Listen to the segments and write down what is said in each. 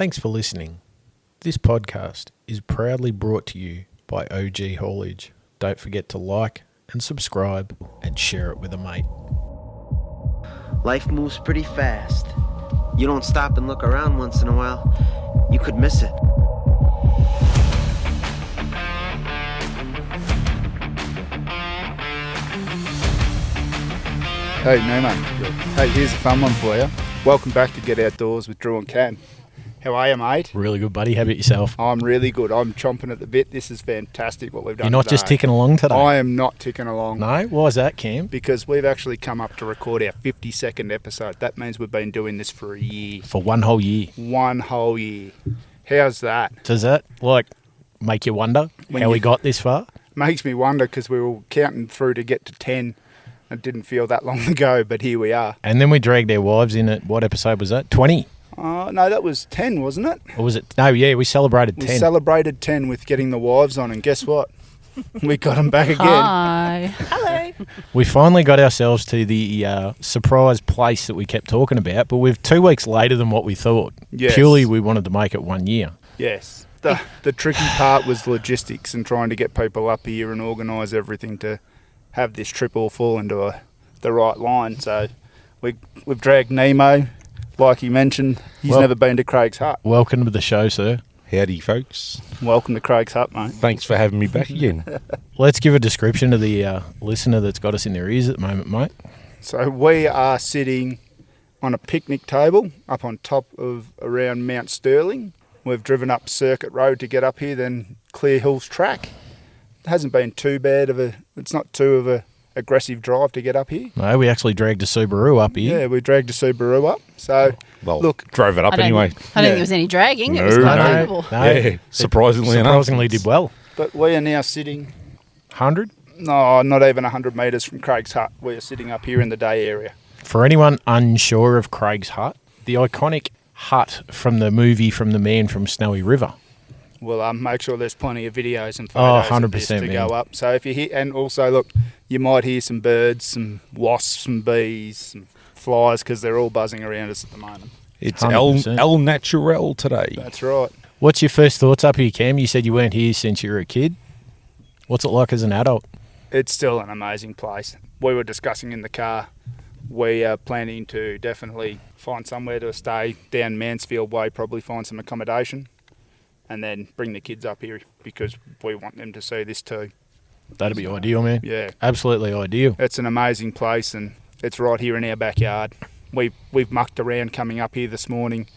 Thanks for listening. This podcast is proudly brought to you by OG Haulage. Don't forget to like and subscribe and share it with a mate. Life moves pretty fast. You don't stop and look around once in a while, you could miss it. Hey Nemo, hey, here's a fun one for you. Welcome back to Get Outdoors with Drew and Cam. How are you, mate? Really good, buddy. How about yourself? I'm really good. I'm chomping at the bit. This is fantastic what we've done. You're not today. just ticking along today? I am not ticking along. No? Why is that, Cam? Because we've actually come up to record our 52nd episode. That means we've been doing this for a year. For one whole year. One whole year. How's that? Does that, make you wonder how we got this far? Makes me wonder because we were counting through to get to 10. It didn't feel that long ago, but here we are. And then we dragged our wives in at, what episode was that? 20? No, that was 10, wasn't it? Or was it? No, yeah, we celebrated 10. We celebrated 10 with getting the wives on, and guess what? We got them back again. Hi. Hello. We finally got ourselves to the surprise place that we kept talking about, but we're 2 weeks later than what we thought. Yes. Purely we wanted to make it 1 year. Yes. The tricky part was logistics and trying to get people up here and organise everything to have this trip all fall into the right line. So we've dragged Nemo, like you mentioned. He's never been to Craig's Hut. Welcome to the show, sir. Howdy, folks. Welcome to Craig's Hut, mate. Thanks for having me back again. Let's give a description to the listener that's got us in their ears at the moment, mate. So we are sitting on a picnic table up on top of around Mount Sterling. We've driven up Circuit Road to get up here, then Clear Hills Track. It hasn't been too bad it's not too of a aggressive drive to get up here. No, we actually dragged a Subaru up here. Yeah, we dragged a Subaru up. So, look, drove it up anyway. I don't think there was any dragging. No. It was quite No. capable. No, Yeah, surprisingly enough. did well. But we are now sitting, 100? no, not even 100 metres from Craig's Hut. We are sitting up here in the day area. For anyone unsure of Craig's Hut, the iconic hut from the movie from the man from Snowy River. We'll make sure there's plenty of videos and photos of this 100%, to man. go up. So if you hear, and also look, you might hear some birds, some wasps, some bees, some flies, because they're all buzzing around us at the moment. It's 100%. El Natural today. That's right. What's your first thoughts up here, Cam? You said you weren't here since you were a kid. What's it like as an adult? It's still an amazing place. We were discussing in the car, we are planning to definitely find somewhere to stay down Mansfield Way, probably find some accommodation, and then bring the kids up here because we want them to see this too. That'd be ideal, man. Yeah. Absolutely ideal. It's an amazing place and it's right here in our backyard. We've mucked around coming up here this morning.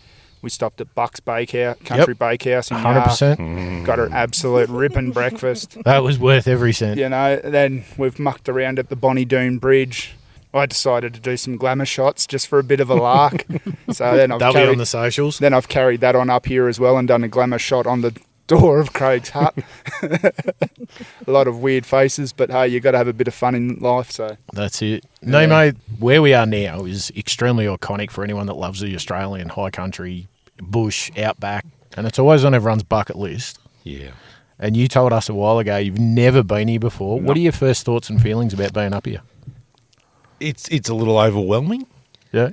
We stopped at Buck's Bakehouse, Country Bakehouse in 100%. Got an absolute ripping breakfast. That was worth every cent. You know, then we've mucked around at the Bonnie Doon Bridge. I decided to do some glamour shots just for a bit of a lark. So then They'll be on the socials. Then I've carried that on up here as well and done a glamour shot on the door of Craig's Hut. A lot of weird faces, but hey, you got to have a bit of fun in life. So That's it. Nemo, where we are now is extremely iconic for anyone that loves the Australian high country, bush, outback, and it's always on everyone's bucket list. Yeah. And you told us a while ago you've never been here before. No. What are your first thoughts and feelings about being up here? It's a little overwhelming. Yeah.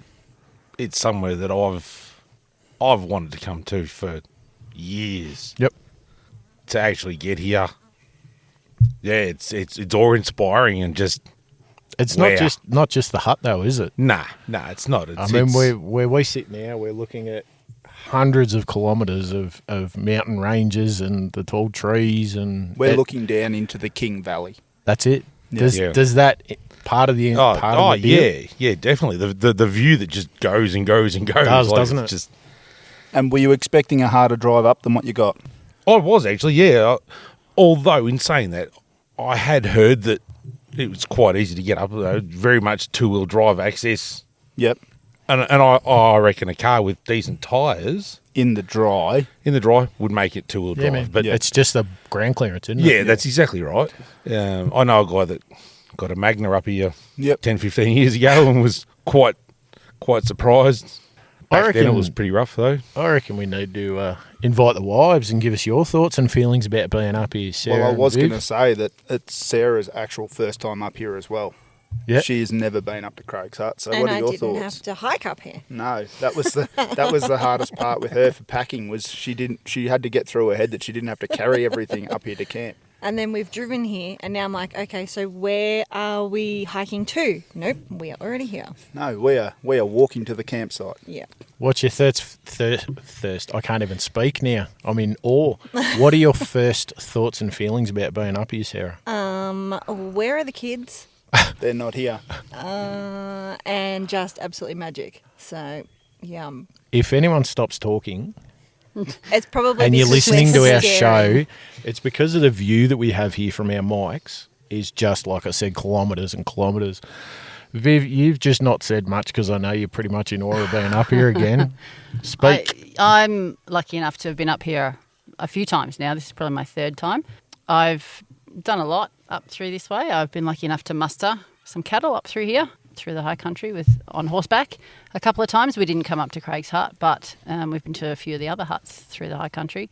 It's somewhere that I've wanted to come to for years. Yep. To actually get here. Yeah, it's awe-inspiring and just It's wow. not just the hut though, is it? Nah, it's not. I mean, where we sit now, we're looking at hundreds of kilometres of mountain ranges and the tall trees, and we're looking down into the King Valley. That's it. Yeah. Does that part of the part of the deal? yeah, definitely. The view that just goes and goes and goes. Doesn't it? Just, And were you expecting a harder drive up than what you got? I was actually, yeah. Although in saying that, I had heard that it was quite easy to get up. Very much two-wheel drive access. Yep. And I reckon a car with decent tyres In the dry. would make it two-wheel Yeah, drive. man. But It's just the ground clearance, isn't it? yeah, that's exactly right. I know a guy that got a Magna up here 10, 15 years ago and was quite surprised. Back then it was pretty rough, though. I reckon we need to invite the wives and give us your thoughts and feelings about being up here, Sarah. Well, I was and Viv. going to say that it's Sarah's actual first time up here as well. Yeah. She has never been up to Craig's Hut. So And what are I your didn't thoughts? have to hike up here. No, that was the hardest part with her for packing was she had to get through her head that she didn't have to carry everything up here to camp. And then we've driven here, and now I'm like, okay, so where are we hiking to? Nope, we are already here. No, we are walking to the campsite. Yeah. What's your thirst? I can't even speak now. I'm in awe. What are your first thoughts and feelings about being up here, Sarah? Where are the kids? They're not here. And just absolutely magic. So, yum. If anyone stops talking It's probably and you're because listening to we're our scary. show, it's because of the view that we have here from our mics is just, like I said, kilometres and kilometres. Viv, you've just not said much because I know you're pretty much in awe of being up here again. Speak. I'm lucky enough to have been up here a few times now. This is probably my third time. I've done a lot up through this way. I've been lucky enough to muster some cattle up through here, through the high country on horseback. A couple of times we didn't come up to Craig's Hut, but we've been to a few of the other huts through the high country.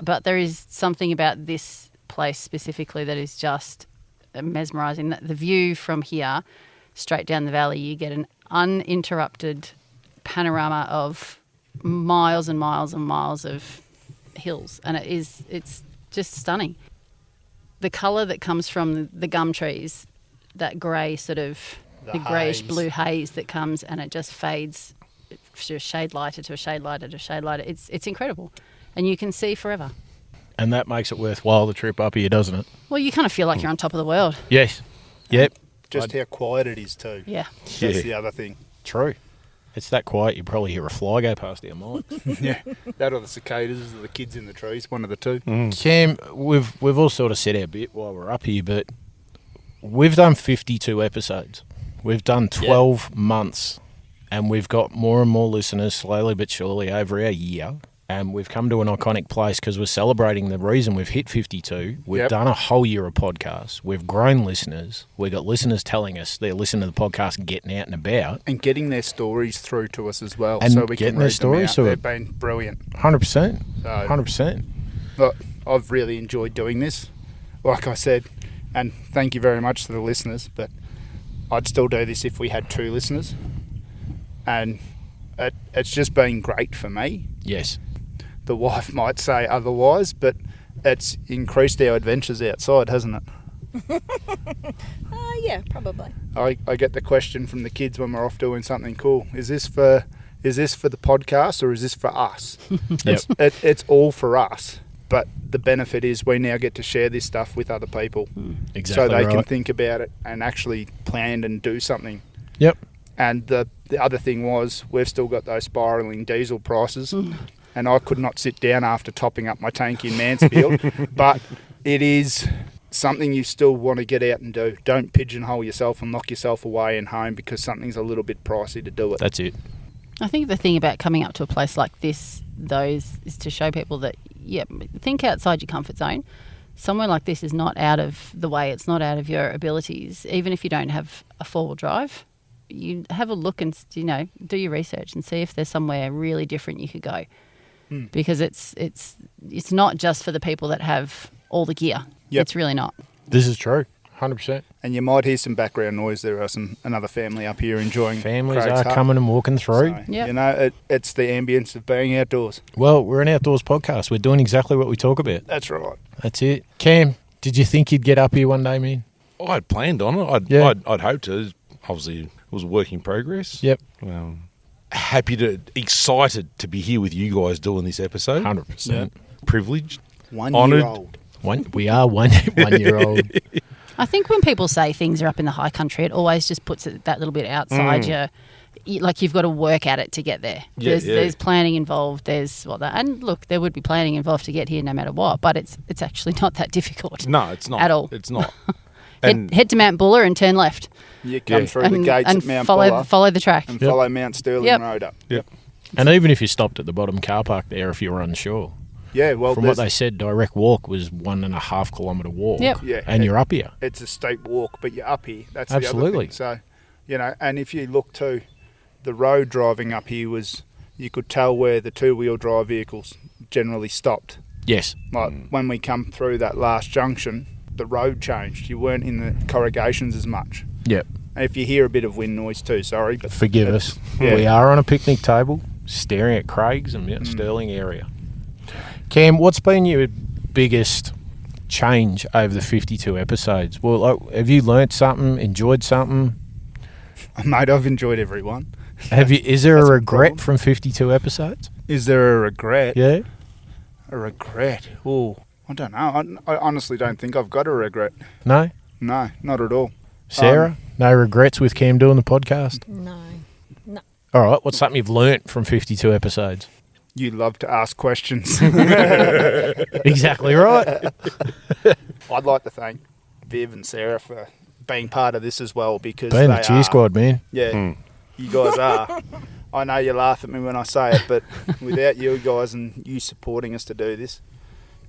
But there is something about this place specifically that is just mesmerising. The view from here, straight down the valley, you get an uninterrupted panorama of miles and miles and miles of hills, and it's just stunning. The colour that comes from the gum trees, that grey sort of the greyish blue haze that comes, and it just fades to a shade lighter to a shade lighter to a shade lighter. It's incredible, and you can see forever. And that makes it worthwhile, the trip up here, doesn't it? Well, you kind of feel like you're on top of the world. Yes. Yep. Just how quiet it is too. Yeah. That's the other thing. True. It's that quiet you probably hear a fly go past our mics. Yeah, that or the cicadas or the kids in the trees, one of the two. Cam, we've all sort of said our bit while we're up here, but we've done 52 episodes. We've done 12 months, and we've got more and more listeners slowly but surely over our year. And we've come to an iconic place because we're celebrating the reason we've hit 52. We've done a whole year of podcasts. We've grown listeners. We've got listeners telling us they're listening to the podcast and getting out and about. And getting their stories through to us as well. And so we getting can their read stories them to out. it. They've been brilliant. 100%. So, 100%. Look, I've really enjoyed doing this. Like I said, and thank you very much to the listeners, but I'd still do this if we had 2 listeners. And it's just been great for me. Yes. The wife might say otherwise, but it's increased our adventures outside, hasn't it? Yeah, probably. I get the question from the kids when we're off doing something cool. Is this for the podcast or is this for us? It's all for us. But the benefit is we now get to share this stuff with other people. Exactly. So they can right. think about it and actually plan and do something. Yep. And the other thing was we've still got those spiralling diesel prices. And I could not sit down after topping up my tank in Mansfield. But it is something you still want to get out and do. Don't pigeonhole yourself and lock yourself away in home because something's a little bit pricey to do it. That's it. I think the thing about coming up to a place like this, is to show people that, think outside your comfort zone. Somewhere like this is not out of the way. It's not out of your abilities. Even if you don't have a four-wheel drive, you have a look and, do your research and see if there's somewhere really different you could go. Because it's not just for the people that have all the gear. Yep. It's really not. This is true. 100%. And you might hear some background noise. There are another family up here enjoying Families Craig's are Hut. coming and walking through. So, Yep. it's the ambience of being outdoors. Well, we're an outdoors podcast. We're doing exactly what we talk about. That's right. That's it. Cam, did you think you'd get up here one day, man? I had planned on it. I'd hoped to. Obviously, it was a work in progress. Yep. Excited to be here with you guys doing this episode. 100%. Privileged. 1 Honoured. year old. We are one year old. I think when people say things are up in the high country, it always just puts it that little bit outside like you've got to work at it to get there. There's planning involved. There's and look, there would be planning involved to get here no matter what, but it's actually not that difficult. No, it's not at all. It's not. Head to Mount Buller and turn left. You come through the gates and at Mount follow Buller the track. and follow Mount Sterling Road up. Yep. And even if you stopped at the bottom car park there, if you were unsure, Yeah, well, from what they said, direct walk was 1.5 kilometre walk. Yep. Yeah, and you're up here. it's a steep walk, but you're up here. That's Absolutely. the other thing. So, and if you look too, the road driving up here you could tell where the two-wheel drive vehicles generally stopped. Yes. Like when we come through that last junction, the road changed. You weren't in the corrugations as much. Yep. And if you hear a bit of wind noise too, sorry. But Forgive us. Yeah. We are on a picnic table staring at Craig's and Mount Sterling area. Cam, what's been your biggest change over the 52 episodes? Well, like, have you learnt something, enjoyed something? Mate, I've enjoyed every one. Is there a That's a regret problem. from 52 episodes? Is there a regret? Yeah. A regret? Oh, I don't know. I honestly don't think I've got a regret. No? No, not at all. Sarah? No regrets with Cam doing the podcast? No. All right, what's something you've learnt from 52 episodes? You love to ask questions. Exactly right. I'd like to thank Viv and Sarah for being part of this as well, because Being they a cheer are, squad, man. Yeah, you guys are. I know you laugh at me when I say it, but without you guys and you supporting us to do this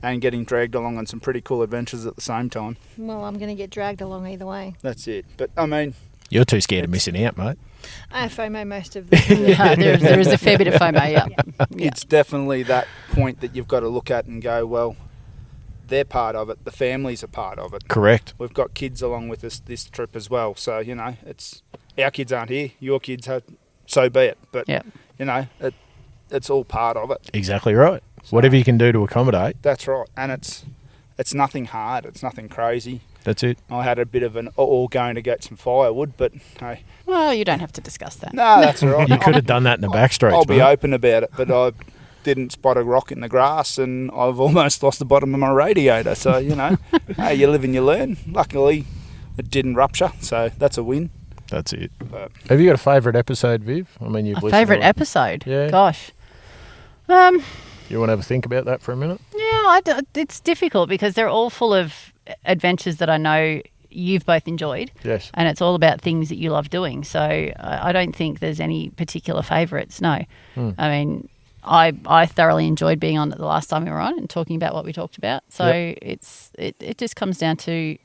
and getting dragged along on some pretty cool adventures at the same time, Well, I'm going to get dragged along either way. that's it. But I mean, You're too scared of missing out, mate. I have FOMO most of the time. Yeah, there is a fair bit of FOMO, yeah. it's definitely that point that you've got to look at and go, well, they're part of it. The families are part of it. Correct. We've got kids along with us this trip as well. So, you know, it's our kids aren't here. Your kids have, so be it. But, Yeah. you know, it's all part of it. Exactly right. Whatever you can do to accommodate, That's right. And it's nothing hard. It's nothing crazy. that's it. I had a bit of an all going to get some firewood, but hey, Well, you don't have to discuss that. no, that's all right. You could have done that in the back streets, I'll be mate. open about it, but I didn't spot a rock in the grass and I've almost lost the bottom of my radiator. So, you know, hey, you live and you learn. Luckily, it didn't rupture, so that's a win. That's it. But Have you got a favourite episode, Viv? I mean, you've A listened favourite to it. episode? Yeah. Gosh. You want to have a think about that for a minute? Yeah, it's difficult because they're all full of adventures that I know you've both enjoyed. Yes. And it's all about things that you love doing. So I don't think there's any particular favourites, no. I mean, I thoroughly enjoyed being on it the last time we were on and talking about what we talked about. So Yep. it just comes down to,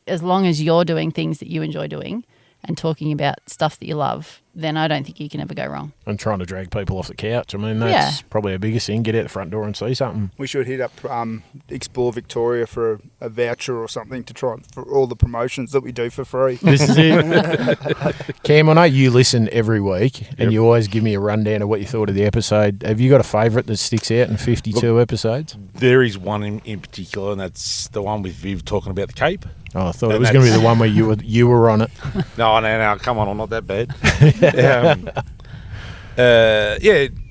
as long as you're doing things that you enjoy doing and talking about stuff that you love, then I don't think you can ever go wrong. And trying to drag people off the couch. I mean, that's probably our biggest thing. Get out the front door and see something. we should hit up Explore Victoria for a voucher or something to try for all the promotions that we do for free. This is it. Cam, I know you listen every week and you always give me a rundown of what you thought of the episode. Have you got a favourite that sticks out in 52 episodes? There is one in particular, and that's the one with Viv talking about the Cape. Oh, I thought it And was going to be the one where you were on it. No, come on, I'm not that bad.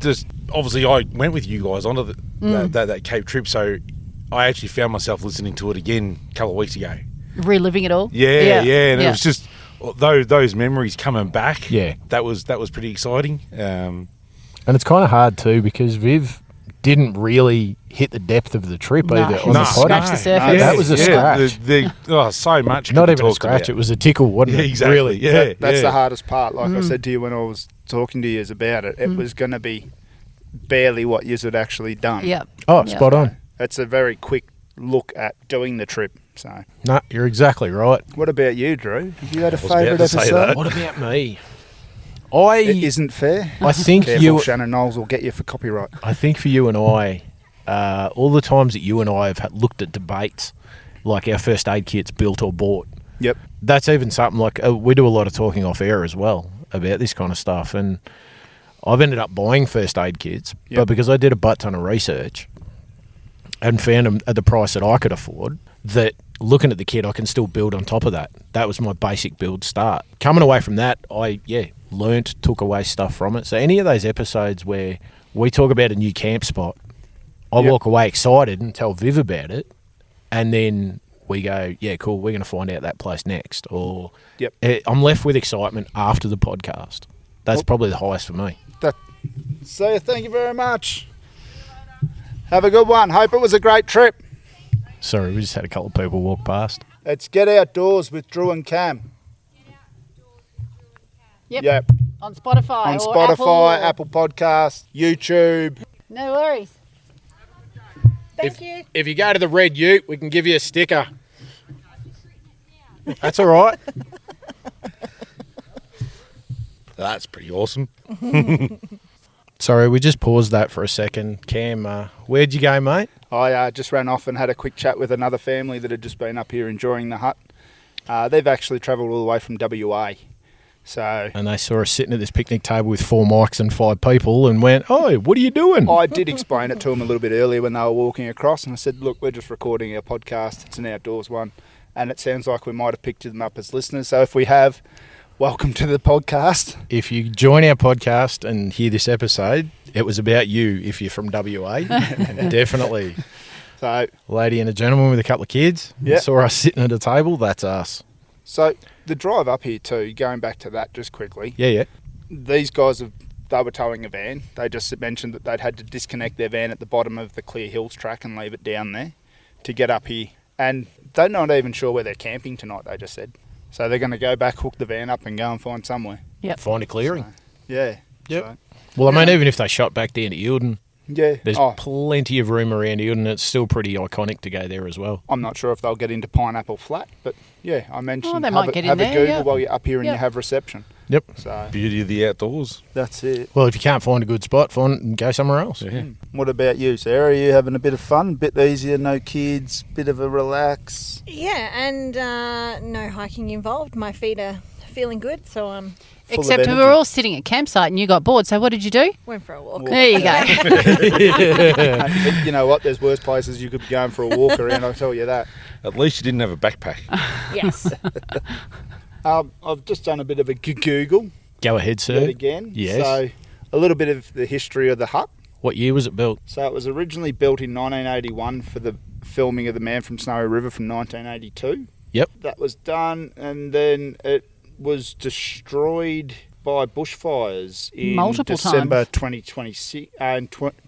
Just obviously I went with you guys onto that Cape trip, so I actually found myself listening to it again a couple of weeks ago. Reliving it all? Yeah, and it was just those memories coming back. Yeah. that was pretty exciting. And it's kind of hard too because Viv didn't really hit the depth of the trip No. either on No, the pod. scratched the surface. That was a scratch. So much. Not could even a talk scratch. about. It was a tickle, wasn't Yeah, it? exactly. Really. Yeah, That's yeah. the hardest part. Like I said to you when I was talking to you about it, it was going to be barely what you had actually done. Yep. Oh, Yep. spot on. It's a very quick look at doing the trip. So, No, you're exactly right. what about you, Drew? Have you had a was about favourite to say episode? that. What about me? It isn't fair. I think Careful, you. Shannon Knowles will get you for copyright. I think for you and I, all the times that you and I have looked at debates, like our first aid kits built or bought, Yep. that's even something like we do a lot of talking off air as well about this kind of stuff. And I've ended up buying first aid kits, Yep. but because I did a butt ton of research and found them at the price that I could afford, that looking at the kit, I can still build on top of that. That was my basic build start. Coming away from that, I learnt, took away stuff from it. So any of those episodes where we talk about a new camp spot, I Yep. walk away excited and tell Viv about it, and then we go, yeah, cool, we're going to find out that place next. Or Yep. I'm left with excitement after the podcast. That's Well- probably the highest for me. So thank you very much. Have a good one. Hope it was a great trip. Sorry, we just had a couple of people walk past. It's Get Outdoors with Drew and Cam. Yep. On Spotify. On or Spotify, Apple Podcasts, YouTube. No worries. Thank you. If you go to the Red Ute, we can give you a sticker. That's all right. That's pretty awesome. Sorry, we just paused that for a second. Cam, where'd you go, mate? I just ran off and had a quick chat with another family that had just been up here enjoying the hut. They've actually travelled all the way from WA. So, And they saw us sitting at this picnic table with 4 mics and 5 people and went, "Oh, what are you doing?" I did explain it to them a little bit earlier when they were walking across, and I said, look, we're just recording our podcast. It's an outdoors one, and it sounds like we might have picked them up as listeners. So if we have, welcome to the podcast. If you join our podcast and hear this episode, it was about you if you're from WA. Definitely. So, Lady and a gentleman with a couple of kids. Yeah. Saw us sitting at a table. That's us. so the drive up here too, going back to that just quickly, Yeah. these guys, they were towing a van. They just mentioned that they'd had to disconnect their van at the bottom of the Clear Hills track and leave it down there to get up here. And they're not even sure where they're camping tonight, they just said. So they're going to go back, hook the van up and go and find somewhere. Yep. Find a clearing. Yeah. Yep. So, Well, I mean, even if they shot back down to Eildon, yeah. there's Oh, plenty of room around Eildon. It's still pretty iconic to go there as well. I'm not sure if they'll get into Pineapple Flat, but yeah, I mentioned they might get in have there, a Google yeah. while you're up here and Yep. you have reception. Yep. So Beauty of the outdoors. that's it. Well, if you can't find a good spot, go somewhere else. Yeah. What about you, Sarah? Are you having a bit of fun? A bit easier, no kids, bit of a relax? Yeah, and no hiking involved. My feet are feeling good, so Full of Except we energy. were all sitting at campsite and you got bored. So what did you do? went for a walk. There you go. You know what? There's worse places you could be going for a walk around, I'll tell you that. At least you didn't have a backpack. Yes. I've just done a bit of a Google Go ahead, sir. yet again. Yes. So a little bit of the history of the hut. What year was it built? So it was originally built in 1981 for the filming of The Man from Snowy River from 1982. Yep. That was done, and then it was destroyed by bushfires in Multiple December times.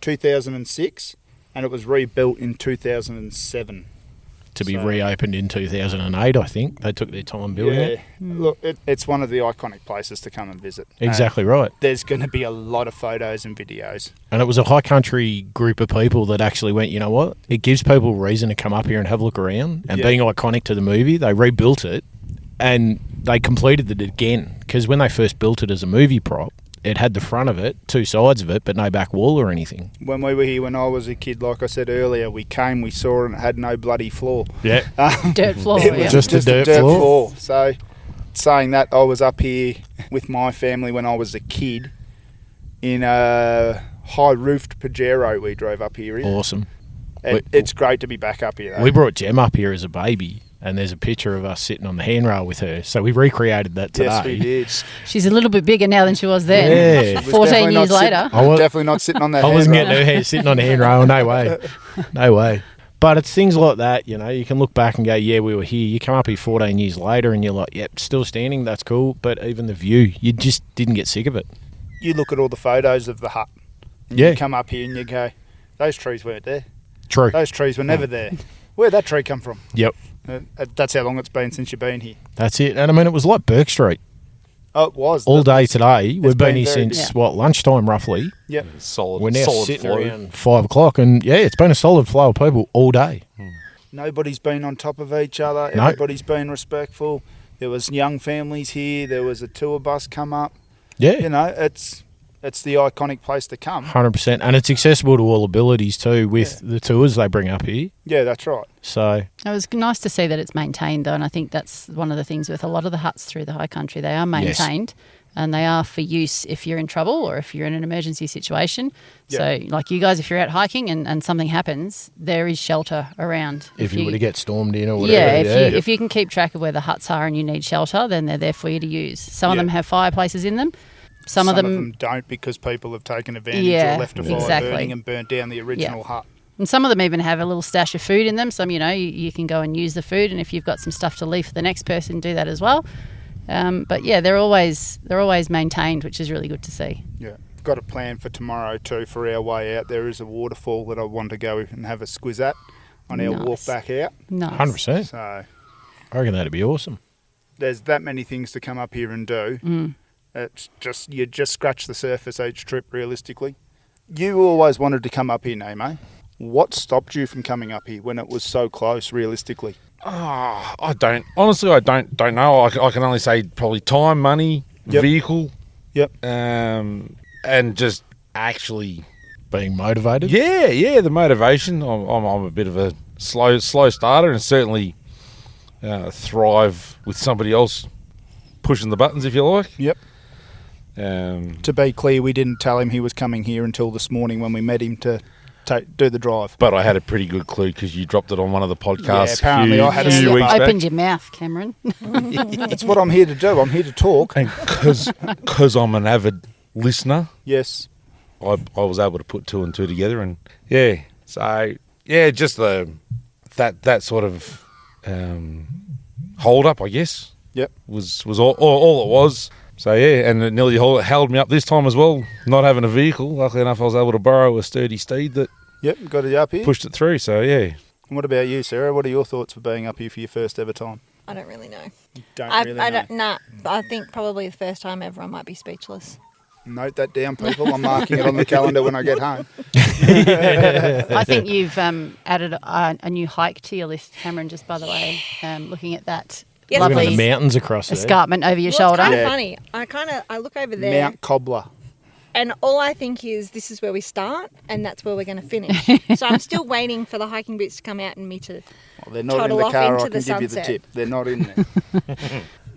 2006, and it was rebuilt in 2007. To be So- reopened in 2008, I think. They took their time building it. Look, it's one of the iconic places to come and visit. Exactly right. There's going to be a lot of photos and videos. And it was a high country group of people that actually went, you know what? It gives people reason to come up here and have a look around. And Yeah. being iconic to the movie, they rebuilt it and they completed it again. Because when they first built it as a movie prop, it had the front of it, 2 sides of it, but no back wall or anything. When we were here when I was a kid, like I said earlier, we came, we saw it, and it had no bloody floor. Yeah. Dirt floor. It was Yeah. Just a dirt floor. So, saying that, I was up here with my family when I was a kid in a high-roofed Pajero we drove up here in. Awesome. It's great to be back up here, though. We brought Jem up here as a baby, and there's a picture of us sitting on the handrail with her. So we recreated that today. Yes, we did. She's a little bit bigger now than she was then. Yeah. She was 14 definitely years not later. sitting- I was- definitely not sitting on that I wasn't handrail. getting her hair sitting on the handrail. No way. No way. But it's things like that, you know, you can look back and go, yeah, we were here. You come up here 14 years later and you're like, yep, still standing, that's cool. But even the view, you just didn't get sick of it. You look at all the photos of the hut. And Yeah. You come up here and you go, those trees weren't there. True. Those trees were never there. Where'd that tree come from? Yep. That's how long it's been since you've been here. That's it. And I mean, it was like Burke Street. Oh, it was. All day today. We've been been here very since, busy. what, lunchtime roughly. Yep. Solid. We're now solid sitting flow. around 5 o'clock. And yeah, it's been a solid flow of people all day. Nobody's been on top of each other. No. Everybody's been respectful. There was young families here. There was a tour bus come up. Yeah. You know, it's the iconic place to come. 100%. And it's accessible to all abilities too with the tours they bring up here. Yeah, that's right. So, It was nice to see that it's maintained, though, and I think that's one of the things with a lot of the huts through the high country. They are maintained, and they are for use if you're in trouble or if you're in an emergency situation. So, like you guys, if you're out hiking and something happens, there is shelter around. if you were to get stormed in or whatever. Yeah, if you can keep track of where the huts are and you need shelter, then they're there for you to use. Some of them have fireplaces in them. Some of them don't because people have taken advantage Yeah, or left a fire exactly. burning and burnt down the original hut. And some of them even have a little stash of food in them. Some, you can go and use the food, and if you've got some stuff to leave for the next person, do that as well. But yeah, they're always maintained, which is really good to see. Yeah. Got a plan for tomorrow too for our way out. There is a waterfall that I want to go and have a squiz at on our walk Nice. back out. Nice. 100%. So I reckon that'd be awesome. there's that many things to come up here and do. It's just you just scratch the surface each trip realistically. You always wanted to come up here, Nemo. What stopped you from coming up here when it was so close realistically? I don't know. I can only say probably time, money, Yep. vehicle, Yep. and just actually, Being motivated. the motivation. I'm a bit of a slow starter, and certainly thrive with somebody else pushing the buttons, if you like. Yep. Um, To be clear, we didn't tell him he was coming here until this morning when we met him to do the drive. but I had a pretty good clue because you dropped it on one of the podcasts. Yeah, apparently I had a few slip weeks up. back. Opened your mouth, Cameron. That's what I'm here to do. I'm here to talk. And because I'm an avid listener, Yes. I was able to put two and two together, and yeah, so yeah, just that sort of hold up, I guess. Yep. Was all it was. So yeah, and it nearly held me up this time as well. Not having a vehicle, luckily enough, I was able to borrow a sturdy steed that Yep, got it up here. pushed it through. So yeah, And what about you, Sarah? What are your thoughts for being up here for your first ever time? I don't really know. Don't I really know. don't. Nah. I think probably the first time ever, I might be speechless. Note that down, people. I'm marking it on the calendar when I get home. I think you've added a new hike to your list, Cameron, just by the way. Looking at that Yes, Looking at please. the mountains across there. escarpment over your Well, it's shoulder. kind of Yeah. funny. I look over there, Mount Cobbler. and all I think is this is where we start, and that's where we're going to finish. So I'm still waiting for the hiking boots to come out and me to. Well, they're not in Toddle the off car. into I can the give you the sunset. tip. They're not in there.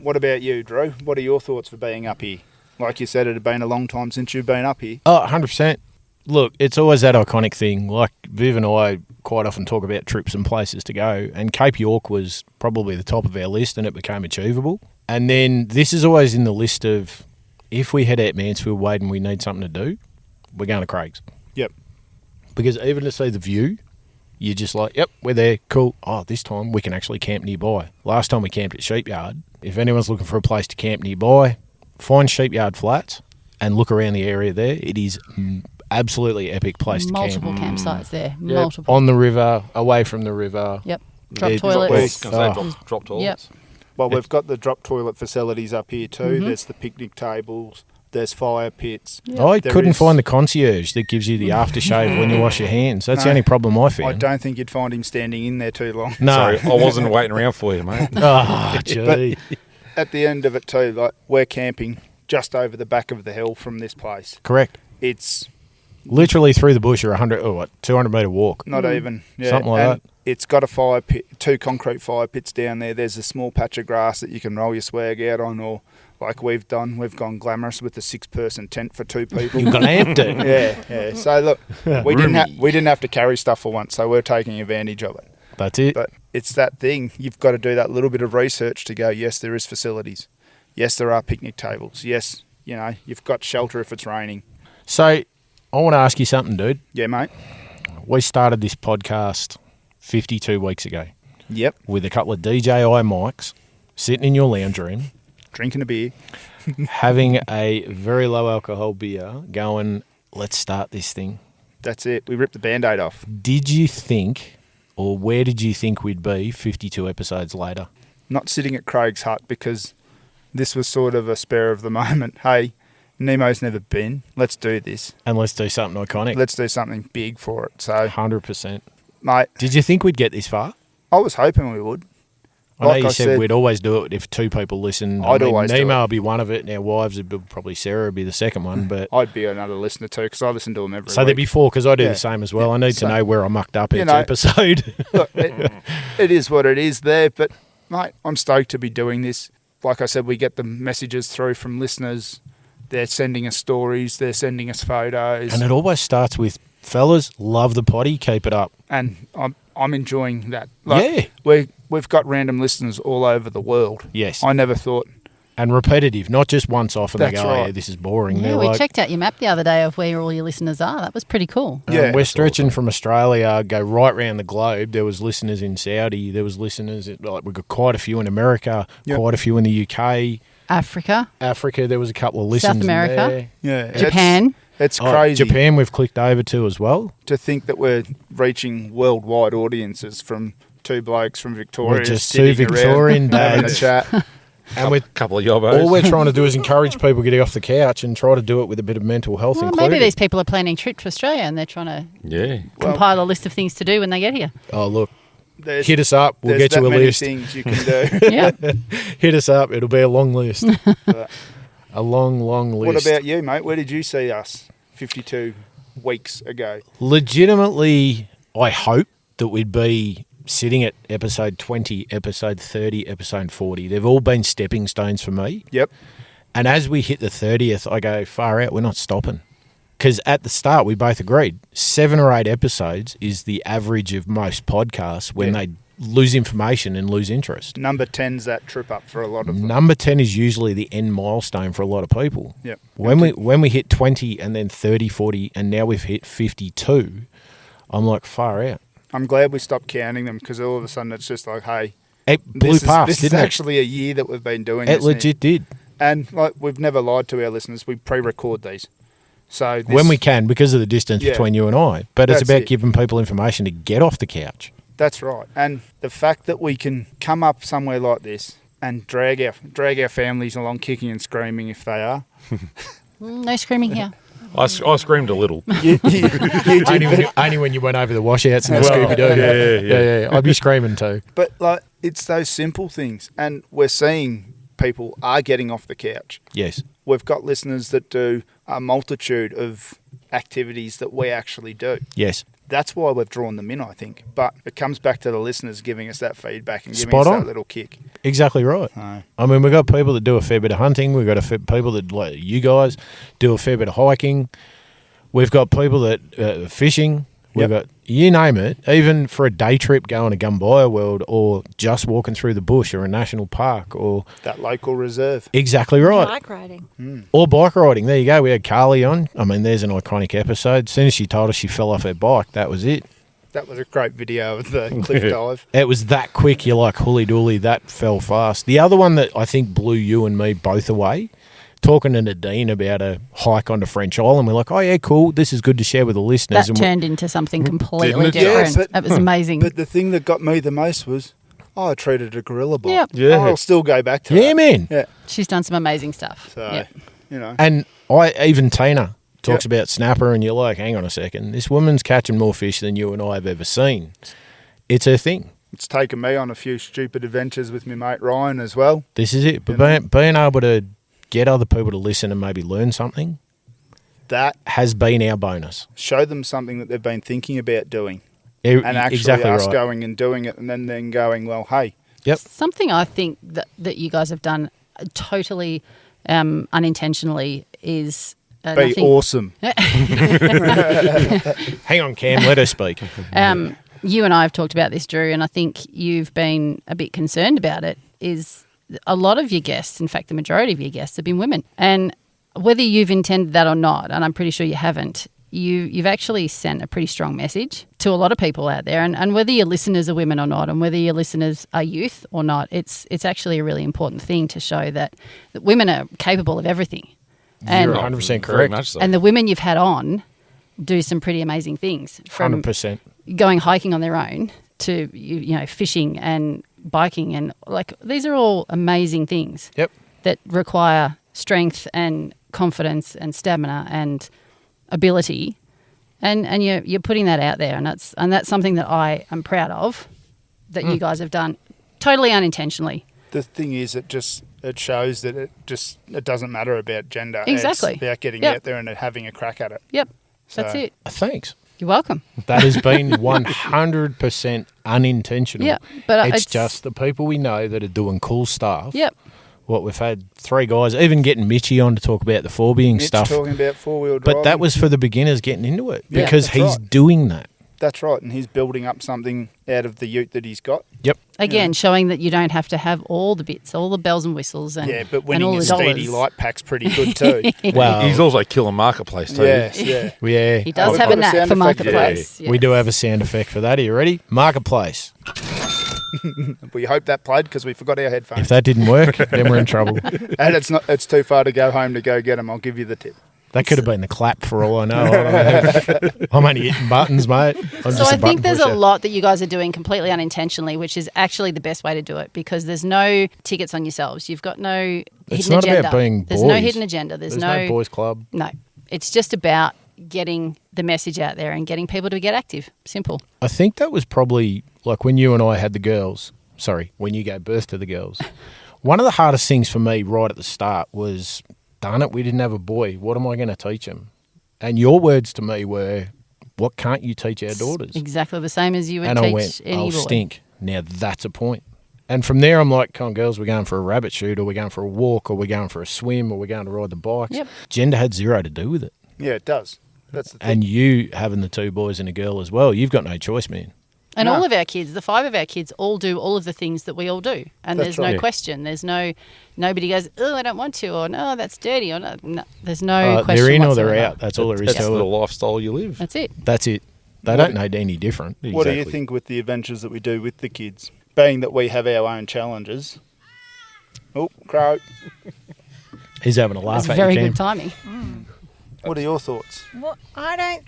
What about you, Drew? What are your thoughts for being up here? Like you said, it had been a long time since you've been up here. Oh, 100%. Look, it's always that iconic thing. Like Viv and I quite often talk about trips and places to go, and Cape York was probably the top of our list, and it became achievable. And then this is always in the list of, if we head out Mansfield, Wade, and we need something to do, we're going to Craig's. Yep. Because even to see the view, you're just like, yep, we're there, cool. Oh, this time we can actually camp nearby. Last time we camped at Sheepyard. If anyone's looking for a place to camp nearby, find Sheepyard Flats and look around the area there. It is absolutely epic place to camp. Multiple campsites there. Yep. Multiple. On the river, away from the river. Yep. Drop Yeah, toilets. drop toilets. Yep. Well, we've got the drop toilet facilities up here too. Mm-hmm. There's the picnic tables. There's fire pits. I There couldn't is- find the concierge that gives you the aftershave when you wash your hands. That's the No, only problem I I found. don't think you'd find him standing in there too long. No. Sorry, I wasn't waiting around for you, mate. Oh, gee. At the end of it too, like we're camping just over the back of the hill from this place. Correct. It's Literally through the bush or 200 metre walk. not even Something like and that. It's got a fire pit, 2 concrete fire pits down there. There's a small patch of grass that you can roll your swag out on, or like we've done, we've gone glamorous with a 6-person tent for 2 people. You glamped it. yeah. So look, we didn't have to carry stuff for once, so we're taking advantage of it. That's it. But it's that thing. You've got to do that little bit of research to go, yes, there is facilities. Yes, there are picnic tables. Yes, you've got shelter if it's raining. So, I want to ask you something, dude. Yeah, mate. We started this podcast 52 weeks ago Yep. with a couple of DJI mics, sitting in your lounge room, Drinking a beer. having a very low alcohol beer, going, let's start this thing. That's it. We ripped the Band-Aid off. Did you think, or where did you think we'd be 52 episodes later? Not sitting at Craig's hut, because this was sort of a spur of the moment. Hey, Nemo's never been. Let's do this. And let's do something iconic. Let's do something big for it. So, 100%. mate, Did you think we'd get this far? I was hoping we would. I know Like you I said, said- we'd always do it if 2 people listened. I'd always do Nemo it. would be one of it, and our wives would be, probably Sarah would be the second one. But I'd be another listener too, because I listen to them every so week. there'd be 4 because I do Yeah. the same as well. I need So- to know where I mucked up You each know- episode. Look, it is what it is there, but mate, I'm stoked to be doing this. Like I said, we get the messages through from listeners. They're sending us stories. They're sending us photos, And it always starts with, fellas, love the potty, keep it up. and I'm enjoying that. Yeah. We've got random listeners all over the world. Yes. I never thought. And repetitive, not just once off and they That's go, oh, right. yeah, this is boring. Yeah, They're we like, checked out your map the other day of where all your listeners are. That was pretty cool. Yeah. we're stretching from Australia, go right round the globe. There was listeners in Saudi. There was listeners, we've got quite a few in America, Yep. quite a few in the UK. Africa, Africa, there was a couple of listeners South America. there. Yeah, Japan. It's Oh, crazy Japan we've clicked over to as well. to think that we're reaching worldwide audiences from 2 blokes from Victoria. We're just 2 sitting around Victorian having a dads. chat. And we're, Couple of yobbos. all we're trying to do is encourage people getting off the couch and try to do it with a bit of mental health Well, included. maybe these people are planning a trip to Australia and they're trying to Yeah. Well- compile a list of things to do when they get here. Oh, look, There's, hit us up. We'll there's get you that a many list. things you can do. Yeah. Hit us up. It'll be a long list. But A long, long list. what about you, mate? Where did you see us 52 weeks ago? Legitimately, I hope that we'd be sitting at episode 20, episode 30, episode 40. They've all been stepping stones for me. Yep. And as we hit the 30th, I go, far out, we're not stopping. Because at the start, we both agreed 7 or 8 episodes is the average of most podcasts when they lose information and lose interest. Number 10's that trip up for a lot of them. Number 10 is usually the end milestone for a lot of people. Yep. When we hit 20 and then 30, 40, and now we've hit 52, I'm like, far out. I'm glad we stopped counting them because all of a sudden it's just like, hey, It blew past, this is didn't it? actually a year that we've been doing It this. legit did. And like we've never lied to our listeners. We pre-record these. So When we can, because of the distance between you and I. But it's That's about it. giving people information to get off the couch. That's right. And the fact that we can come up somewhere like this and drag our families along kicking and screaming if they are. No screaming here. I screamed a little. You did, Only when you went over the washouts and the Well, Scooby-Doo. yeah. I'd be screaming too. but like it's those simple things. And we're seeing people are getting off the couch. Yes. We've got listeners that do a multitude of activities that we actually do. Yes. That's why we've drawn them in, I think. But it comes back to the listeners giving us that feedback and giving Spot us on. that little kick. Exactly right. No. I mean, we've got people that do a fair bit of hunting. We've got people that, like you guys, do a fair bit of hiking. We've got people that fishing. We've got, you name it, even for a day trip going to Gumbaya World or just walking through the bush or a national park or... That local reserve. Exactly right. Bike riding. Or bike riding. There you go. We had Carly on. I mean, there's an iconic episode. As soon as she told us she fell off her bike, that was it. That was a great video of the cliff dive. It was that quick. You're like, holy dooly, that fell fast. The other one that I think blew you and me both away, talking to Nadine about a hike onto French Island, we're like, oh, yeah, cool. This is good to share with the listeners. That turned into something completely Didn't it? different. Yeah, but- That was amazing. But the thing that got me the most was, I treated a gorilla bite. Yep. Yeah. I'll still go back to Yeah, that. man. Yeah. She's done some amazing stuff. So, Yep. you know. And even Tina talks about snapper, and you're like, hang on a second. This woman's catching more fish than you and I have ever seen. It's her thing. It's taken me on a few stupid adventures with my mate Ryan as well. This is it. But You being able to get other people to listen and maybe learn something That has been our bonus. show them something that they've been thinking about doing And and actually exactly us right. going and doing it and then going, well, hey, Yep. Something I think that you guys have done totally unintentionally is... and I be think, awesome. Hang on, Cam. Let her speak. You and I have talked about this, Drew, and I think you've been a bit concerned about it, is a lot of your guests, in fact, the majority of your guests have been women. And whether you've intended that or not, and I'm pretty sure you haven't, you've actually sent a pretty strong message to a lot of people out there. And whether your listeners are women or not, and whether your listeners are youth or not, it's actually a really important thing to show that women are capable of everything. And, You're 100% Very correct. much so. and the women you've had on do some pretty amazing things. From 100%. going hiking on their own to you know fishing and biking, and like these are all amazing things Yep. that require strength and confidence and stamina and ability, and you're putting that out there, and that's something that I am proud of that you guys have done totally unintentionally. The thing is, it shows that it doesn't matter about gender. Exactly. It's about getting Yep. out there and having a crack at it. Yep, that's So- it. Thanks. You're welcome. That has been 100% unintentional. Yeah, but it's it's just the people we know that are doing cool stuff. Yep. What we've had 3 guys, even getting Mitchy on to talk about the forebeing Mitch stuff. talking about four-wheel drive. But that was for the beginners getting into it Yeah, because that's he's right. doing that. That's right, and he's building up something out of the ute that he's got. Yep. Again, showing that you don't have to have all the bits, all the bells and whistles, and Yeah, but and winning all a the Steedy dollars. light pack's pretty good too. Well, He's also killing marketplace too. Yes, yeah. yeah. He does we've have a got a knack sound for effect. marketplace. We do have a sound effect for that. Are you ready? Marketplace. We hope that played because we forgot our headphones. If that didn't work, then we're in trouble. And it's too far to go home to go get them. I'll give you the tip. That could have been the clap for all I know. I don't know. I'm only hitting buttons, mate. I'm So just I a button think there's a pusher. lot that you guys are doing completely unintentionally, which is actually the best way to do it because there's no tickets on yourselves. You've got no It's hidden not agenda. about being There's no boys. hidden agenda. There's no boys club. No. It's just about getting the message out there and getting people to get active. Simple. I think that was probably like when you and I had the girls. Sorry, when you gave birth to the girls. One of the hardest things for me right at the start was, darn it, we didn't have a boy. What am I going to teach him? And your words to me were, what can't you teach our daughters? Exactly the same as you would And teach I went, any I'll boy. stink. Now that's a point. And from there, I'm like, come on, girls, we're going for a rabbit shoot, or we're going for a walk, or we're going for a swim, or we're going to ride the bikes. Yep. Gender had zero to do with it. Yeah, it does. That's the thing. And you having the 2 boys and a girl as well, you've got no choice, man. And No. all of our kids, the 5 of our kids, all do all of the things that we all do. And That's there's right. no Yeah. question. There's nobody goes, oh, I don't want to, or no, that's dirty, or no. There's no question they're in or whatsoever. they're out. That's all there is That's to the it. lifestyle you live. That's it. That's it. They don't know any different. What do you Exactly. think with the adventures that we do with the kids? Being that we have our own challenges. Oh, crow. He's having a laugh That's at very you, Cam. good timing. What are your thoughts? Well, I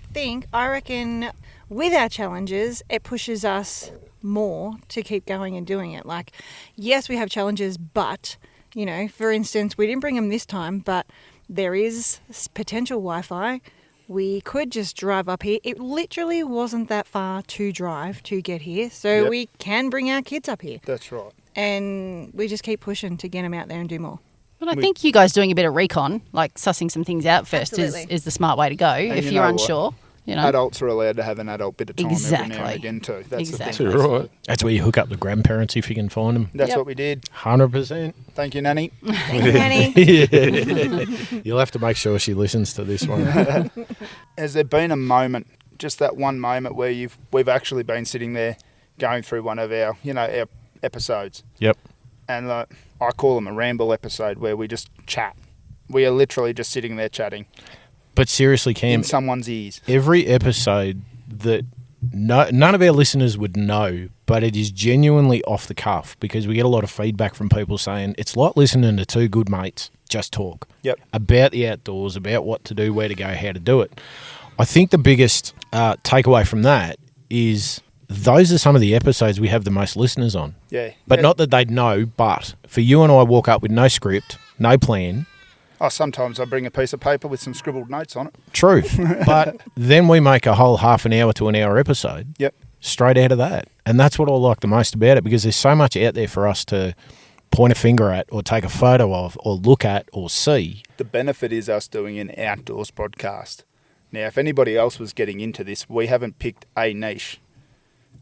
reckon with our challenges, it pushes us more to keep going and doing it. Like, yes, we have challenges, but, you know, for instance, we didn't bring them this time, but there is potential Wi-Fi. We could just drive up here. It literally wasn't that far to drive to get here, so Yep. we can bring our kids up here. That's right. And we just keep pushing to get them out there and do more. But I think you guys doing a bit of recon, like sussing some things out first, Absolutely. is the smart way to go. If you you're know what? unsure, you know. Adults are allowed to have an adult bit of time every now Exactly. and again too. That's Exactly. the thing. Too right. That's where you hook up the grandparents if you can find them. That's Yep. what we did. 100%. Thank you, Nanny. Thank you, Nanny. You'll have to make sure she listens to this one. Has there been a moment, just that one moment, where we've actually been sitting there going through one of our episodes, Yep. and I call them a ramble episode, where we just chat. We are literally just sitting there chatting But seriously, Cam, in someone's ears. every episode that none of our listeners would know, but it is genuinely off the cuff because we get a lot of feedback from people saying it's like listening to 2 good mates just talk Yep. about the outdoors, about what to do, where to go, how to do it. I think the biggest takeaway from that is those are some of the episodes we have the most listeners on. Yeah. But not that they'd know, but for you and I walk up with no script, no plan. Oh, sometimes I bring a piece of paper with some scribbled notes on it. True. But then we make a whole half an hour to an hour episode Yep. straight out of that. And that's what I like the most about it because there's so much out there for us to point a finger at or take a photo of or look at or see. The benefit is us doing an outdoors podcast. Now, if anybody else was getting into this, we haven't picked a niche.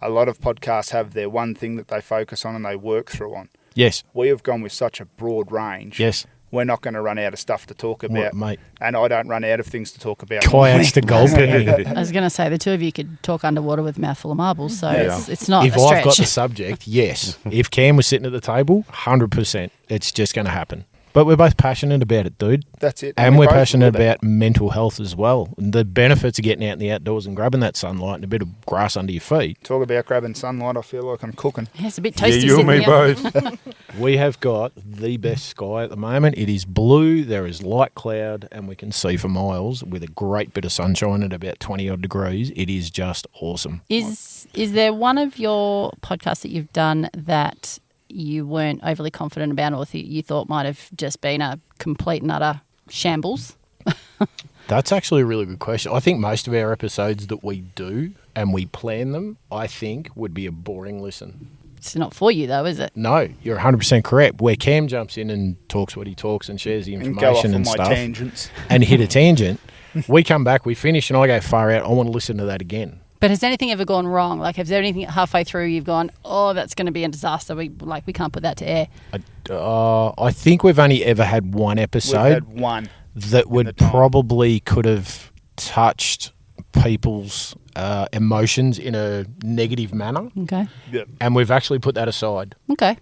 A lot of podcasts have their one thing that they focus on and they work through on. Yes. We have gone with such a broad range. Yes. We're not going to run out of stuff to talk about. Mate. And I don't run out of things to talk about. Kayaks to golfing. I was going to say the 2 of you could talk underwater with a mouthful of marbles, so Yeah. it's not If a stretch. I've got the subject, yes. If Cam was sitting at the table, 100%. It's just going to happen. But we're both passionate about it, dude. That's it. And we we're both passionate live it. about mental health as well. And the benefits of getting out in the outdoors and grabbing that sunlight and a bit of grass under your feet. Talk about grabbing sunlight, I feel like I'm cooking. Yeah, it's a bit Yeah, toasty. you and me sitting here. both. We have got the best sky at the moment. It is blue, there is light cloud, and we can see for miles with a great bit of sunshine at about 20 odd degrees. It is just awesome. Is there one of your podcasts that you've done that you weren't overly confident about or you thought might have just been a complete and utter shambles? That's actually a really good question. I think most of our episodes that we do and we plan them, I think, would be a boring listen. It's not for you though, is it? No, you're 100% correct. Where Cam jumps in and talks what he talks and shares the And go off information on and my stuff tangents. and hit a tangent, we come back, we finish, and I go far out. I want to listen to that again. But has anything ever gone wrong? Like, has there anything halfway through you've gone, oh, that's going to be a disaster. We can't put that to air. I think we've only ever had one We've episode had one. that the would time. probably could have touched people's emotions in a negative manner, Okay. Yep. and we've actually put that aside. Okay.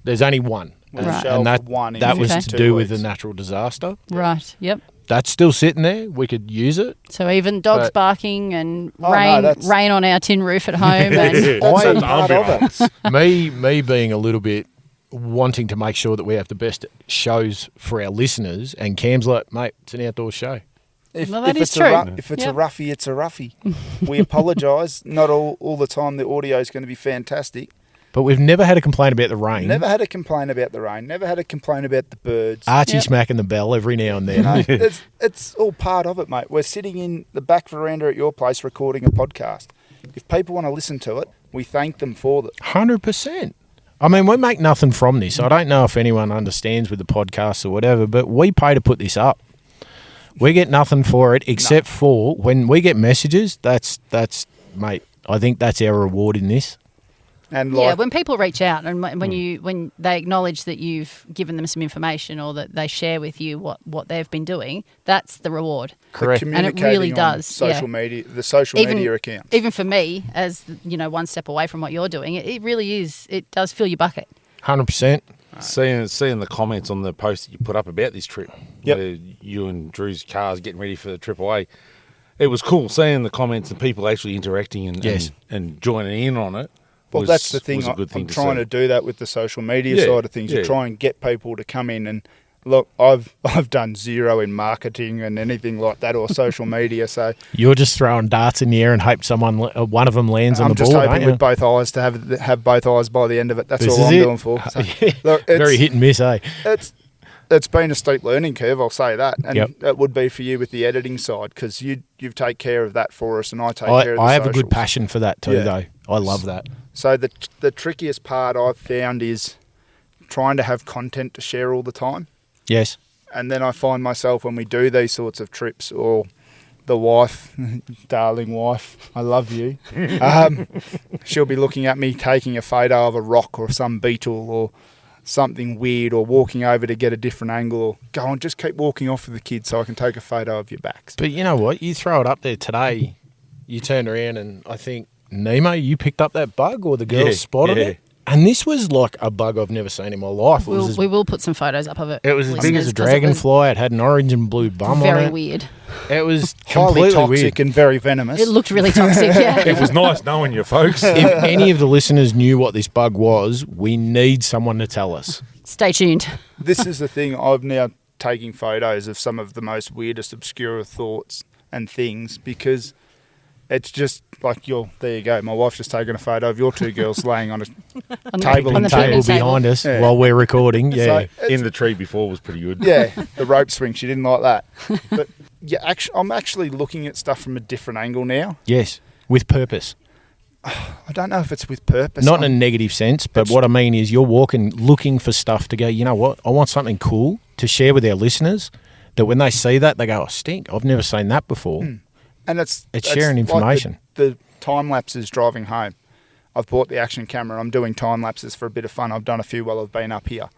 There's only one, We've Right. shelved and one in that was Okay. to 2 do with weeks. a natural disaster. Right. Yep. That's still sitting there. We could use it. So even dogs But- barking and Oh, no, rain that's- rain on our tin roof at home. And That's I- a part of it. me being a little bit wanting to make sure that we have the best shows for our listeners, and Cam's like, mate, it's an outdoor show. If, Well, that if is it's true. if it's Yeah. a roughie, it's a roughie. We apologise. Not all the time the audio is going to be fantastic. But we've never had a complaint about the rain. Never had a complaint about the rain. Never had a complaint about the birds. Archie Yep. smacking the bell every now and then. You know, it's all part of it, mate. We're sitting in the back veranda at your place recording a podcast. If people want to listen to it, we thank them for that. 100%. I mean, we make nothing from this. I don't know if anyone understands with the podcast or whatever, but we pay to put this up. We get nothing for it except for when we get messages. That's mate. I think that's our reward in this. And when people reach out and when they acknowledge that you've given them some information or that they share with you what they've been doing, that's the reward. Correct. And it really does. Social media, the social media accounts. Even for me, as one step away from what you're doing, it really is. It does fill your bucket. 100%. Seeing the comments on the post that you put up about this trip, where you and Drew's cars getting ready for the trip away, it was cool seeing the comments and people actually interacting and joining in on it. Well, that's the thing. I'm trying to do that with the social media side of things. You try and get people to come in and look. I've done zero in marketing and anything like that or social media. So you're just throwing darts in the air and hope one of them lands on the ball. I'm just hoping with both eyes to have both eyes by the end of it. That's all I'm doing for. So, look, very hit and miss, eh? It's been a steep learning curve. I'll say that, and it would be for you with the editing side because you take care of that for us, and I take care of the I have socials. a good passion for that too, though. I love that. So the trickiest part I've found is trying to have content to share all the time. Yes. And then I find myself when we do these sorts of trips, or the wife, darling wife, I love you, she'll be looking at me taking a photo of a rock or some beetle or something weird, or walking over to get a different angle, or go on, just keep walking off with the kids so I can take a photo of your backs. But you know what? You throw it up there today, you turn around and I think, Nemo, you picked up that bug or the girls spotted it? And this was like a bug I've never seen in my life. We will put some photos up of it. It was as big as a dragonfly. It had an orange and blue bum on it. Very weird. It was highly completely toxic weird. and very venomous. It looked really toxic, yeah. It was nice knowing you, folks. If any of the listeners knew what this bug was, we need someone to tell us. Stay tuned. This is the thing. I've now taking photos of some of the most weirdest, obscure thoughts and things because it's just like there you go. My wife's just taken a photo of your two girls laying on a table behind us while we're recording. Yeah, so in the tree before was pretty good. Yeah, the rope swing. She didn't like that. But I'm actually looking at stuff from a different angle now. Yes, with purpose. I don't know if it's with purpose. Not in a negative sense, but what I mean is you're walking looking for stuff to go, you know what, I want something cool to share with our listeners that when they see that, they go, oh, stink, I've never seen that before. And it's sharing information. Like the time lapses driving home. I've bought the action camera. I'm doing time lapses for a bit of fun. I've done a few while I've been up here.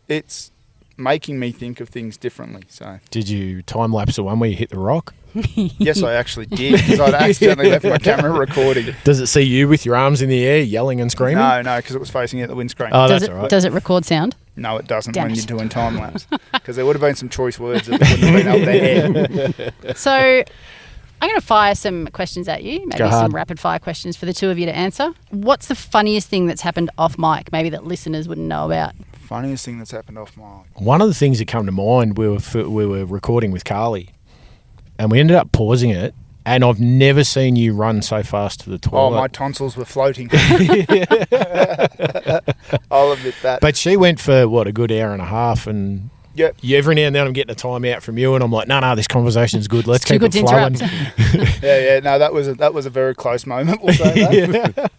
It's making me think of things differently. So, did you time lapse the one where you hit the rock? Yes, I actually did because I'd accidentally left my camera recording. Does it see you with your arms in the air, yelling and screaming? No, because it was facing out the windscreen. Oh, that's all right. Does it record sound? No, it doesn't Damn when it. you're doing time lapse because there would have been some choice words that wouldn't have been up there. So, I'm going to fire some questions at you, maybe Go hard. some rapid fire questions for the two of you to answer. What's the funniest thing that's happened off mic, maybe that listeners wouldn't know about? Funniest thing that's happened off mic. One of the things that come to mind, we were recording with Carly, and we ended up pausing it, and I've never seen you run so fast to the toilet. Oh, my tonsils were floating. I'll admit that. But she went for, a good hour and a half, and yep. Every now and then I'm getting a time out from you, and I'm like, no, this conversation's good. Let's keep it flowing. No, that was a very close moment, we'll say that.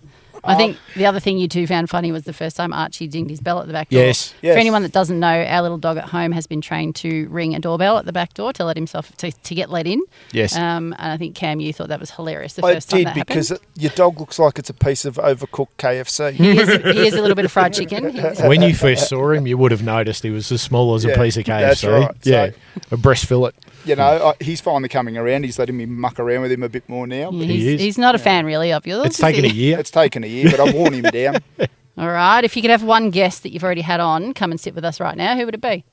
I think the other thing you two found funny was the first time Archie dinged his bell at the back door. Yes. For anyone that doesn't know, our little dog at home has been trained to ring a doorbell at the back door to let himself to get let in. Yes. And I think, Cam, you thought that was hilarious the first time that happened. because your dog looks like it's a piece of overcooked KFC. He is a little bit of fried chicken. When you first saw him, you would have noticed he was as small as a piece of KFC. That's right. Yeah, a breast fillet. He's finally coming around. He's letting me muck around with him a bit more now. He's not a fan, really, of yours. It's taken a year. It's taken a year, but I've worn him down. All right. If you could have one guest that you've already had on come and sit with us right now, who would it be?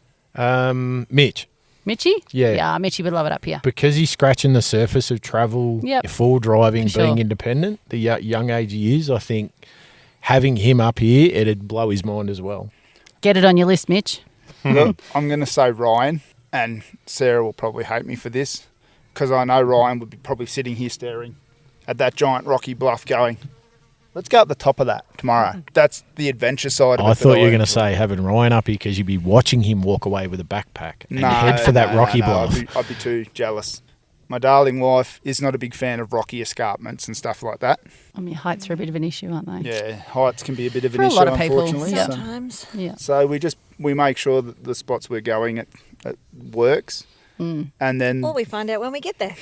Mitch. Mitchie? Yeah. Yeah, Mitchie would love it up here. Because he's scratching the surface of travel, full driving, being independent, the young age he is, I think having him up here, it'd blow his mind as well. Get it on your list, Mitch. Look, I'm going to say Ryan, and Sarah will probably hate me for this, because I know Ryan would be probably sitting here staring at that giant rocky bluff going, let's go up the top of that tomorrow. That's the adventure side of it. I thought you were going to say having Ryan up here because you'd be watching him walk away with a backpack and head for that rocky bluff. I'd be too jealous. My darling wife is not a big fan of rocky escarpments and stuff like that. I mean, heights are a bit of an issue, aren't they? Yeah, heights can be a bit of an For a issue, lot of people, unfortunately. Sometimes. Yeah. So we make sure that the spots we're going at works. and then Or we find out when we get there.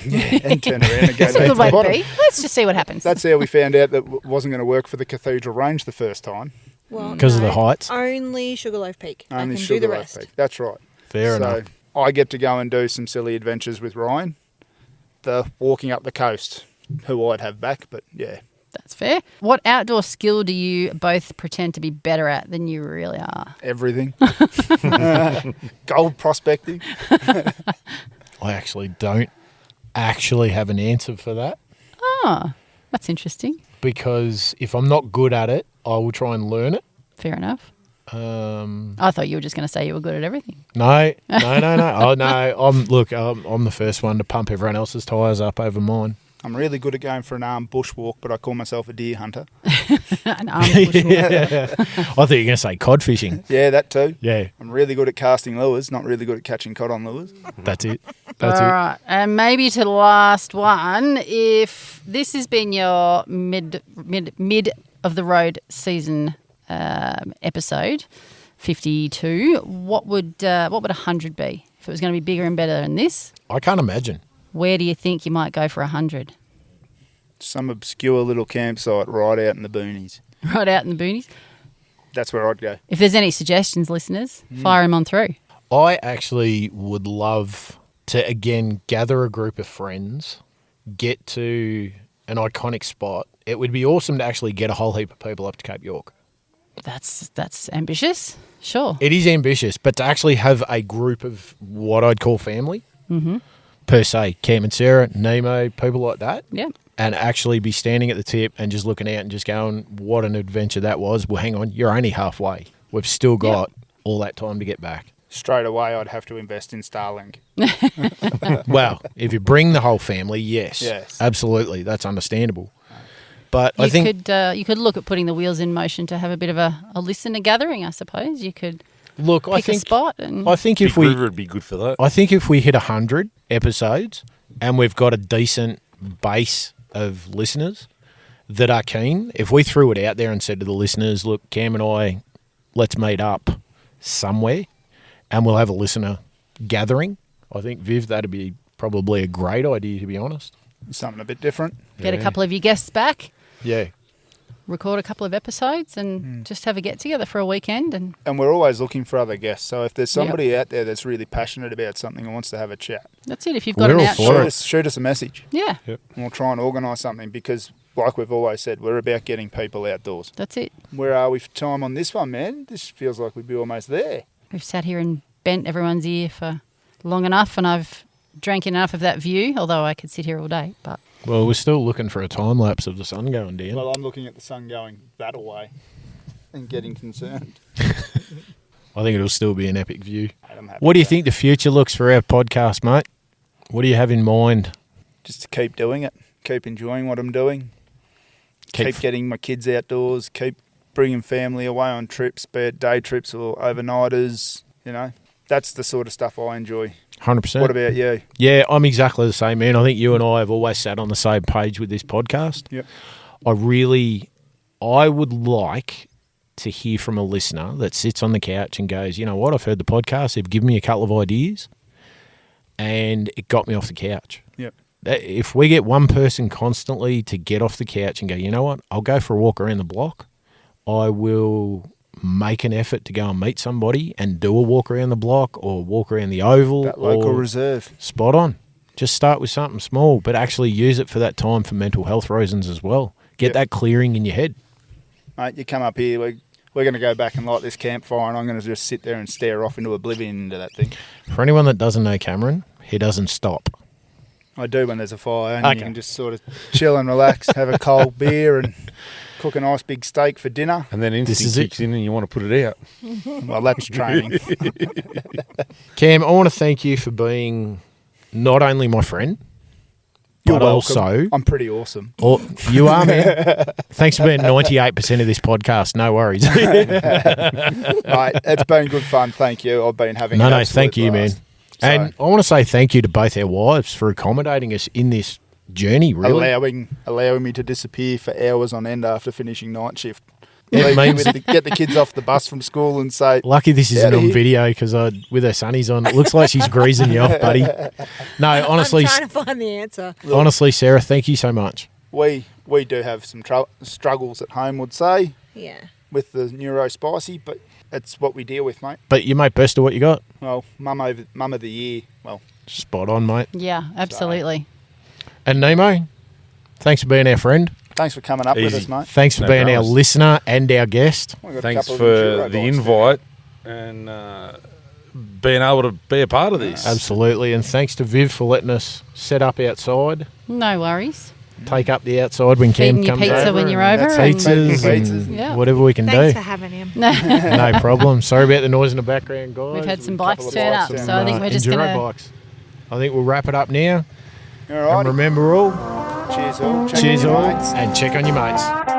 and turn around and go That's a back good to way the to bottom. be. Let's just see what happens. That's how we found out that wasn't going to work for the Cathedral Range the first time. Well, 'Cause of the no, heights? Only Sugarloaf Peak. I Only can do the Sugarloaf rest. Peak. That's right. Fair so enough. I get to go and do some silly adventures with Ryan. The walking up the coast, who I'd have back, but yeah. That's fair. What outdoor skill do you both pretend to be better at than you really are? Everything. Gold prospecting. I actually don't actually have an answer for that, Oh, that's interesting. because if I'm not good at it, I will try and learn it. Fair enough. I thought you were just going to say you were good at everything. No. Oh no, I'm the first one to pump everyone else's tyres up over mine. I'm really good at going for an armed bushwalk, but I call myself a deer hunter. An armed bushwalk. I thought you were going to say cod fishing. Yeah, that too. Yeah, I'm really good at casting lures, not really good at catching cod on lures. that's it. All That's it. right. And maybe to the last one, if this has been your mid of the road season episode 52, what would 100 be? If it was going to be bigger and better than this, I can't imagine. where do you think you might go for 100? Some obscure little campsite right out in the boonies. Right out in the boonies. That's where I'd go. If there's any suggestions, listeners, fire them on through. I actually would love to, again, gather a group of friends, get to an iconic spot. It would be awesome to actually get a whole heap of people up to Cape York. That's ambitious. Sure. It is ambitious, but to actually have a group of what I'd call family, per se, Cam and Sarah, Nemo, people like that, Yeah. and actually be standing at the tip and just looking out and just going, what an adventure that was. Well, hang on, you're only halfway. We've still got all that time to get back. Straight away, I'd have to invest in Starlink. Well, if you bring the whole family, yes. Yes. Absolutely. That's understandable. But I You think, you could look at putting the wheels in motion to have a bit of a listener gathering, I suppose. You could look, pick a spot and I think Big if we, River would be good for that. I think if we hit 100 episodes and we've got a decent base of listeners that are keen, if we threw it out there and said to the listeners, look, Cam and I, let's meet up somewhere and we'll have a listener gathering, I think, Viv, that'd be probably a great idea, to be honest. Something a bit different. get a couple of your guests back, Yeah. record a couple of episodes and just have a get-together for a weekend. And And we're always looking for other guests. So if there's somebody out there that's really passionate about something and wants to have a chat, that's it. If you've got We're an all for outdoor... it. shoot us a message. Yeah, And we'll try and organise something because, like we've always said, we're about getting people outdoors. that's it. Where are we for time on this one, man? This feels like we'd be almost there. We've sat here and bent everyone's ear for long enough and I've drank enough of that view, although I could sit here all day. But Well, we're still looking for a time lapse of the sun going down. Well, I'm looking at the sun going that away and getting concerned. I think it'll still be an epic view. I'm happy What do you with that. think the future looks for our podcast, mate? What do you have in mind? Just to keep doing it, keep enjoying what I'm doing, Keep- keep getting my kids outdoors, keep bringing family away on trips, be it day trips or overnighters. You know, that's the sort of stuff I enjoy. 100%. What about you? Yeah, I'm exactly the same, man. I think you and I have always sat on the same page with this podcast. Yep. I would like to hear from a listener that sits on the couch and goes, you know what, I've heard the podcast, they've given me a couple of ideas, and it got me off the couch. Yep. If we get one person constantly to get off the couch and go, you know what, I'll go for a walk around the block, I will make an effort to go and meet somebody and do a walk around the block or walk around the oval. That local or reserve. Spot on. Just start with something small, but actually use it for that time for mental health reasons as well. Get Yep. that clearing in your head. Mate, you come up here, we're going to go back and light this campfire and I'm going to just sit there and stare off into oblivion into that thing. For anyone that doesn't know Cameron, he doesn't stop. I do when there's a fire and Okay. you can just sort of chill and relax, have a cold beer and cook a nice big steak for dinner. And then This is instinct it. kicks in and you want to put it out. Well, that's training. Cam, I want to thank you for being not only my friend, You're but welcome. also... I'm pretty awesome. Oh, you are, man. Thanks for being 98% of this podcast. No worries. Mate, it's been good fun. Thank you. I've been having an No, absolute thank you, man. blast. And I want to say thank you to both our wives for accommodating us in this journey, really. allowing me to disappear for hours on end after finishing night shift. It means Get the kids off the bus from school and say, lucky this isn't Outta on here. video because with her sunnies on, it looks like she's greasing you off, buddy. No, honestly, I'm trying to find the answer. honestly, Sarah, thank you so much. we do have some struggles at home, would say, Yeah. with the neuro spicy, but it's what we deal with, mate. But you make best of what you got. Well, mum of the year. Well, Spot on, mate. Yeah, absolutely. And Nemo, thanks for being our friend. thanks for coming up with Easy. us, mate. Thanks for No being our dramas. listener and our guest. We've got a Thanks couple for of the Enduro bikes invite and being able to be a part of this. Absolutely. And thanks to Viv for letting us set up outside, No worries. take up the outside when Feeding Cam you comes pizza over. when you're and over. Pizzas Pizzas. and Yeah. whatever we can Thanks do. for having him. No problem. Sorry about the noise in the background, guys. We've had some We've got a bikes couple of turn bikes up, down so I think Some, we're just enduro going to... bikes. I think we'll wrap it up now. All right. And remember all, Cheers all. Check cheers on your all, mates. and check on your mates.